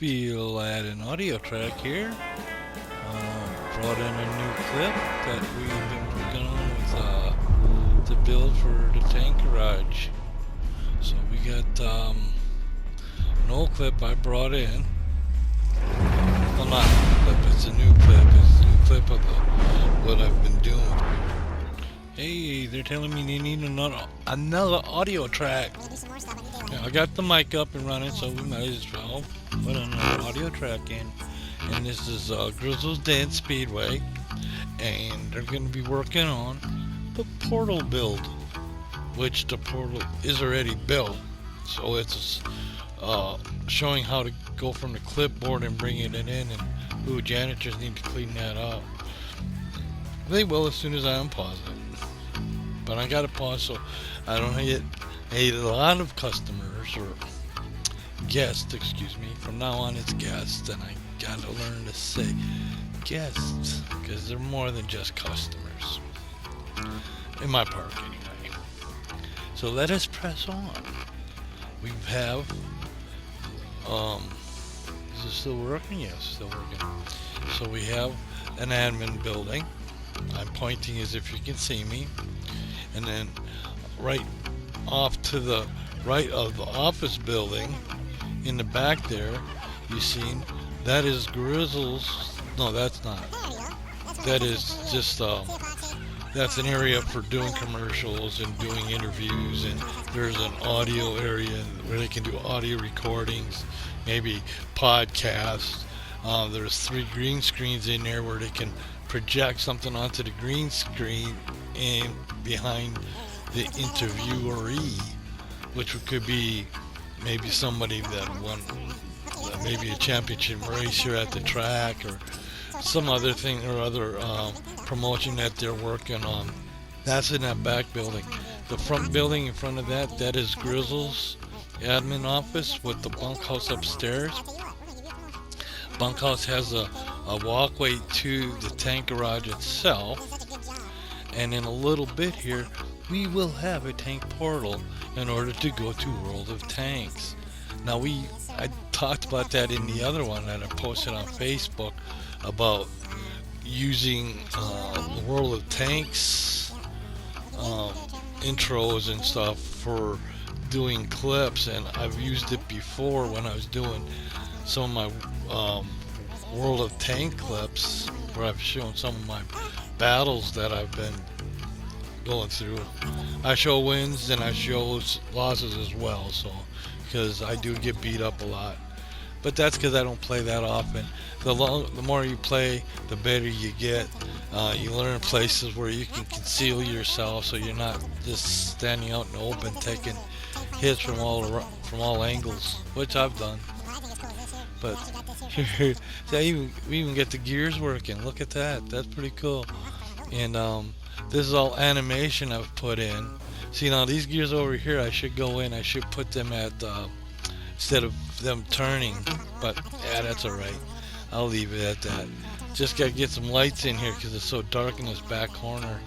We'll add an audio track here. Brought in a new clip that we've been working on with the build for the tank garage. So we got an old clip I brought in. Well, not an old clip, it's a new clip. It's a new clip of what I've been doing. Hey, they're telling me they need another audio track. Yeah, I got the mic up and running, so we might as well put another audio track in. And this is OelGrez's Dance Speedway, and they're going to be working on the portal build, which the portal is already built. So it's showing how to go from the clipboard and bring it in, and ooh, janitors need to clean that up. They will as soon as I unpause it. But I got to pause so I don't get a lot of customers or guests, excuse me. From now on it's guests, and I got to learn to say guests because they're more than just customers. In my park anyway. So let us press on. We have is it still working? Yes, still working. So we have an admin building. I'm pointing as if you can see me. And then right off to the right of the office building, in the back there, you see that is Grizzle's. No, that's not. That is just that's an area for doing commercials and doing interviews, and there's an audio area where they can do audio recordings, maybe podcasts. There's 3 green screens in there where they can project something onto the green screen and behind the interviewee, which could be maybe somebody that won maybe a championship race here at the track, or some other thing or other promotion that they're working on. That's in that back building. The front building in front of that is Grizzle's admin office with the bunkhouse upstairs. Bunkhouse has a walkway to the tank garage itself, and in a little bit here we will have a tank portal in order to go to World of Tanks. Now I talked about that in the other one that I posted on Facebook about using the World of Tanks intros and stuff for doing clips, and I've used it before when I was doing some of my World of Tank clips where I've shown some of my battles that I've been going through. I show wins and I show losses as well, so because I do get beat up a lot, but that's because I don't play that often. The more you play, the better you get. You learn places where you can conceal yourself, so you're not just standing out in the open taking hits from all angles, which I've done. But we even get the gears working. Look at that. That's pretty cool. And this is all animation I've put in. See, now these gears over here, I should go in. I should put them at instead of them turning. But yeah, that's all right. I'll leave it at that. Just gotta get some lights in here because it's so dark in this back corner.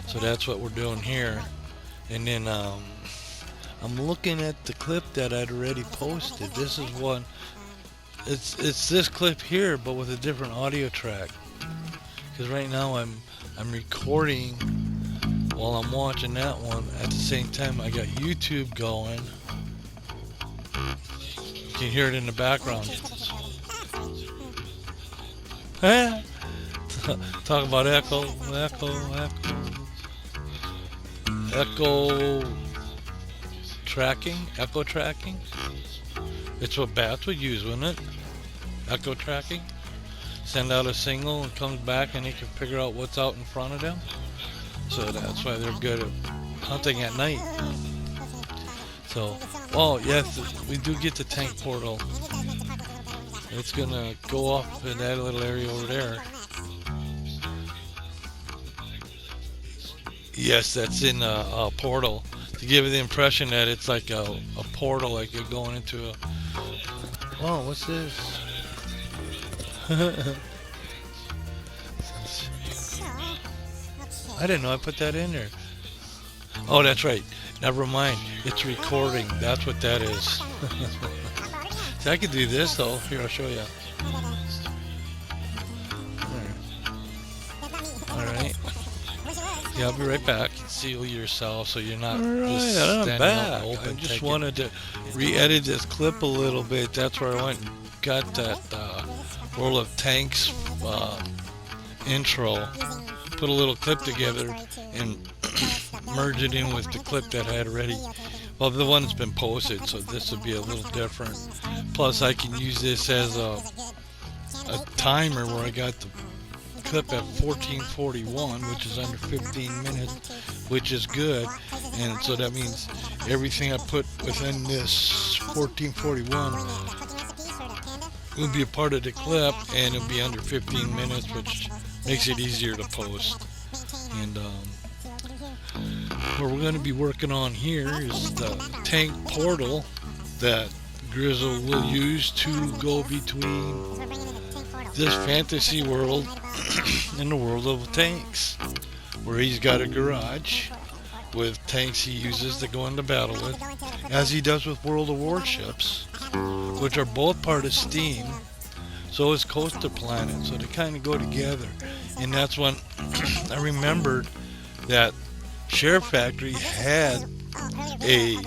So that's what we're doing here. And then I'm looking at the clip that I'd already posted. This is one. It's this clip here, but with a different audio track. Because right now I'm recording while I'm watching that one. At the same time, I got YouTube going. You can hear it in the background. Talk about echo tracking. Echo tracking. It's what bats would use, wouldn't it? Echo tracking. Send out a signal and comes back, and they can figure out what's out in front of them. So that's why they're good at hunting at night. So, oh yes, we do get the tank portal. It's gonna go off in that little area over there. Yes, that's in a portal, to give you the impression that it's like a portal, like you're going into a... Oh, what's this? I didn't know I put that in there. Oh, that's right. Never mind. It's recording. That's what that is. See, I could do this though. Here, I'll show you. Alright. Yeah, I'll be right back. Seal yourself so you're not just Alright, I'm standing back. out in the open. I just taking- wanted to re-edit this clip a little bit. That's where I went and got that World of Tanks intro. Put a little clip together and merge it in with the clip that I had already. Well, the one that's been posted, so this would be a little different. Plus, I can use this as a timer where I got the clip at 14:41, which is under 15 minutes, which is good. And so that means everything I put within this 14:41 will be a part of the clip, and it'll be under 15 minutes, which makes it easier to post. And what we're going to be working on here is the tank portal that Grizzle will use to go between this fantasy world and the world of tanks, where he's got a garage with tanks he uses to go into battle with, as he does with World of Warships, which are both part of Steam. So is Coaster Planet, so they kind of go together. And that's when I remembered that Share Factory had a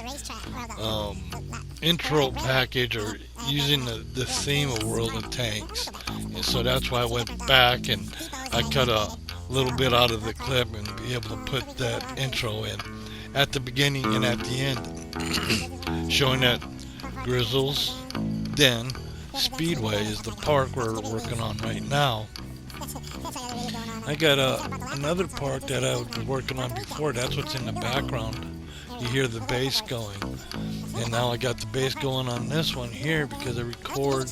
intro package, or using the theme of World of Tanks. And so that's why I went back and I cut a little bit out of the clip and be able to put that intro in at the beginning and at the end, showing that Grizzle's Den Speedway is the park we're working on right now. I got another park that I was working on before. That's what's in the background. You hear the bass going. And now I got the bass going on this one here because I record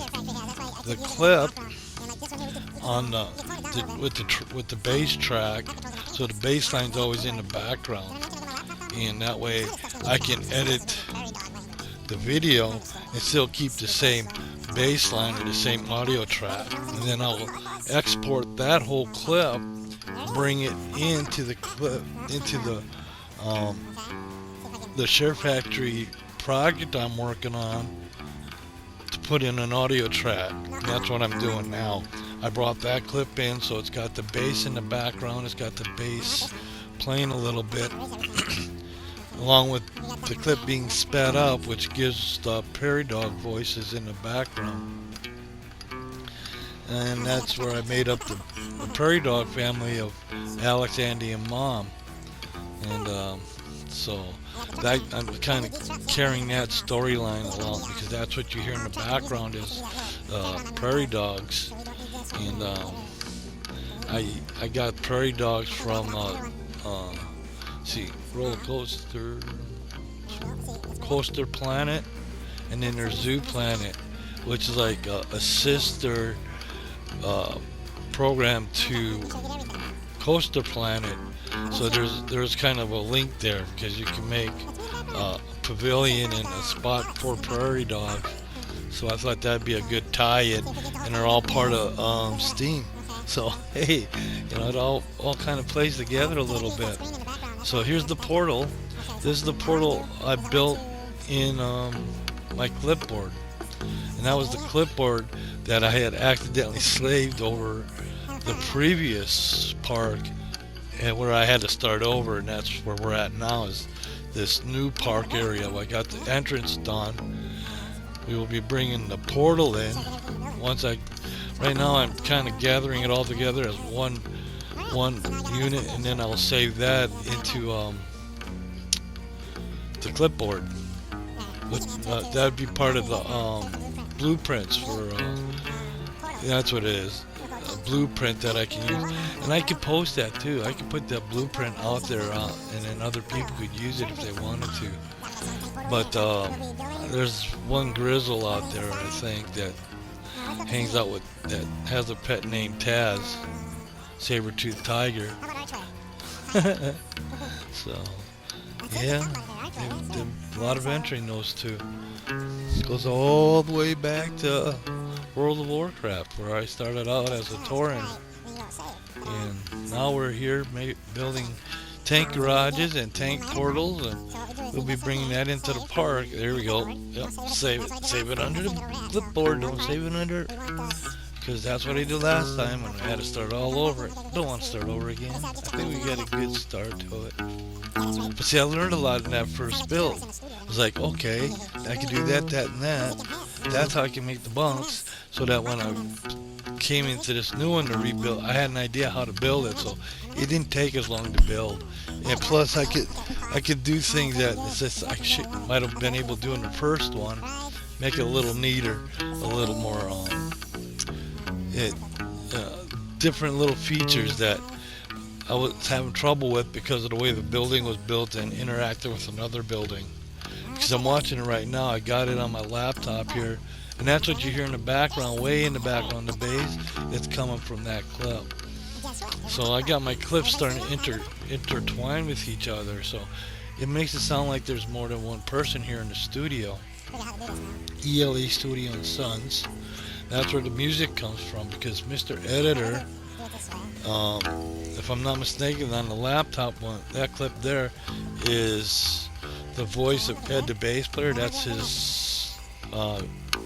the clip on with the bass track, so the bass line's always in the background, and that way I can edit the video and still keep the same bass line or the same audio track, and then I'll export that whole clip, bring it into the clip, into the Share Factory project I'm working on, to put in an audio track. And that's what I'm doing now. I brought that clip in, so it's got the bass in the background, it's got the bass playing a little bit, along with the clip being sped up, which gives the prairie dog voices in the background. And that's where I made up the prairie dog family of Alex, Andy, and Mom. And so that, I'm kind of carrying that storyline along, because that's what you hear in the background is prairie dogs. And I got prairie dogs from Roller Coaster Planet, and then there's Zoo Planet, which is like a sister program to Coaster Planet. So there's kind of a link there, because you can make a pavilion and a spot for prairie dogs. So I thought that'd be a good tie-in, and they're all part of Steam. So hey, it all kind of plays together a little bit. So here's the portal. This is the portal I built in my clipboard, and that was the clipboard that I had accidentally slaved over the previous park, and where I had to start over, and that's where we're at now, is this new park area. I got the entrance done. We will be bringing the portal in right now I'm kind of gathering it all together as one unit, and then I'll save that into the clipboard. That would be part of the blueprints for that's what it is, a blueprint that I can use, and I can post that too. I can put that blueprint out there, and then other people could use it if they wanted to. But there's one Grizzle out there, I think, that hangs out with, that has a pet named Taz, saber-toothed tiger. So yeah, a lot of entering those two. It goes all the way back to World of Warcraft, where I started out as a Tauren, and now we're here building tank garages and tank portals, and we'll be bringing that into the park. There we go. Yep, save it under the clipboard. Don't save it under, because that's what I did last time when I had to start all over. Don't want to start over again. I think we got a good start to it. But see, I learned a lot in that first build. I was like, okay, I can do that, that, and that. That's how I can make the bunks, so that when I came into this new one to rebuild, I had an idea how to build it, so it didn't take as long to build. And plus, I could do things that might have been able to do in the first one, make it a little neater, a little more different little features that I was having trouble with because of the way the building was built and interacting with another building. Because I'm watching it right now, I got it on my laptop here, and that's what you hear in the background, way in the background, the bass. It's coming from that clip. So I got my clips starting to intertwine with each other, so it makes it sound like there's more than one person here in the studio. ELA Studio and Sons. That's where the music comes from, because Mr. Editor, if I'm not mistaken, on the laptop one, that clip there is the voice of Ed, the bass player. That's his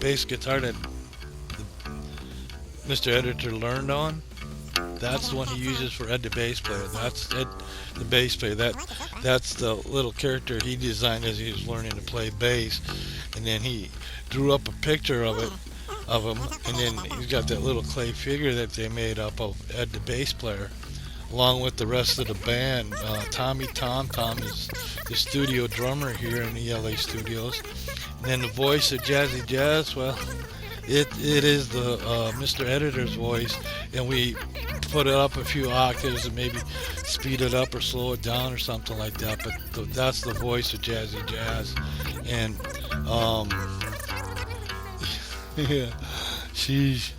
bass guitar that Mr. Editor learned on. That's the one he uses for Ed, the bass player. That's Ed, the bass player. That's the little character he designed as he was learning to play bass, and then he drew up a picture of him, and then he's got that little clay figure that they made up of Ed, the bass player, along with the rest of the band. Tom is the studio drummer here in the LA studios, and then the voice of Jazzy Jazz. Well, it is the Mr. Editor's voice, and we put it up a few octaves and maybe speed it up or slow it down or something like that. But that's the voice of Jazzy Jazz, and he's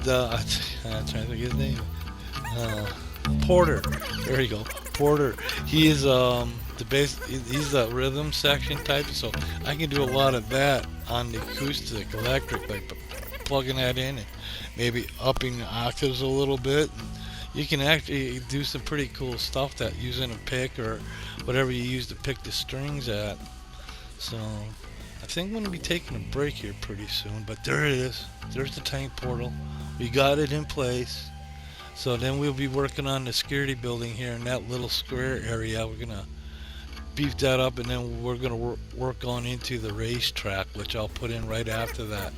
the I'm trying to think of his name. Porter. There you go, Porter. He is the bass. He's the rhythm section type, so I can do a lot of that on the acoustic electric, like plugging that in and maybe upping the octaves a little bit. You can actually do some pretty cool stuff that using a pick or whatever you use to pick the strings at. So I think I'm going to be taking a break here pretty soon, but there it is. There's the tank portal. We got it in place. So then we'll be working on the security building here in that little square area. We're going to beef that up, and then we're going to work on into the racetrack, which I'll put in right after that.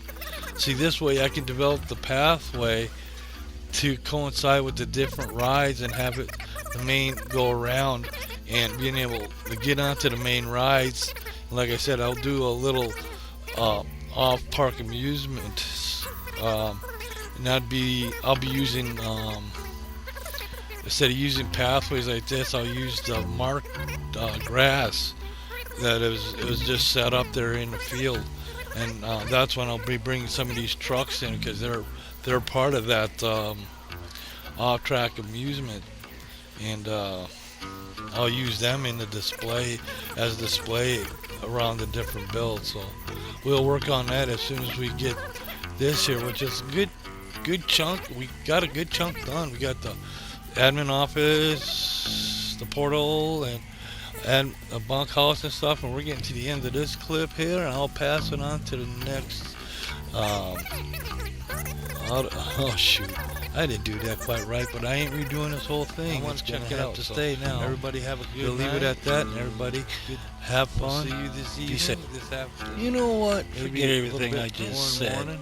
See, this way I can develop the pathway to coincide with the different rides and have it the main go around and being able to get onto the main rides. Like I said, I'll do a little off-park amusement, and I'll be using instead of using pathways like this, I'll use the marked grass that it was just set up there in the field, and that's when I'll be bringing some of these trucks in, because they're part of that off-track amusement, and I'll use them in the display as display around the different builds. So we'll work on that as soon as we get this here, which is a good chunk. We got a good chunk done. We got the admin office, the portal, and a bunkhouse and stuff, and we're getting to the end of this clip here, and I'll pass it on to the next oh shoot, I didn't do that quite right, but I ain't redoing this whole thing. I want to check it out to stay now. Everybody have a good night. We'll leave it at that, and everybody have fun. See you this evening, this afternoon. You know what? Forget everything I just said.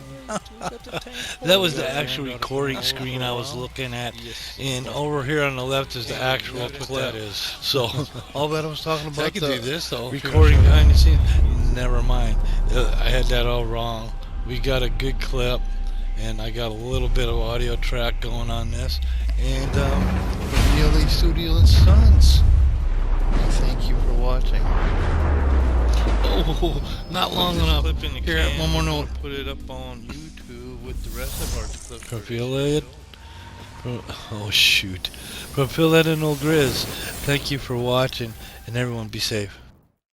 That was the actual recording screen I was looking at, and over here on the left is the actual clip. So all that I was talking about, I could do this though, recording behind the scenes. Never mind, I had that all wrong. We got a good clip, and I got a little bit of audio track going on this, and from ELA Studio and Sons. Thank you for watching. Oh, not long enough. Here, one more note. Put it up on YouTube with the rest of our clips. Oh shoot. From Phil Ed and OelGrez's. Thank you for watching, and everyone be safe.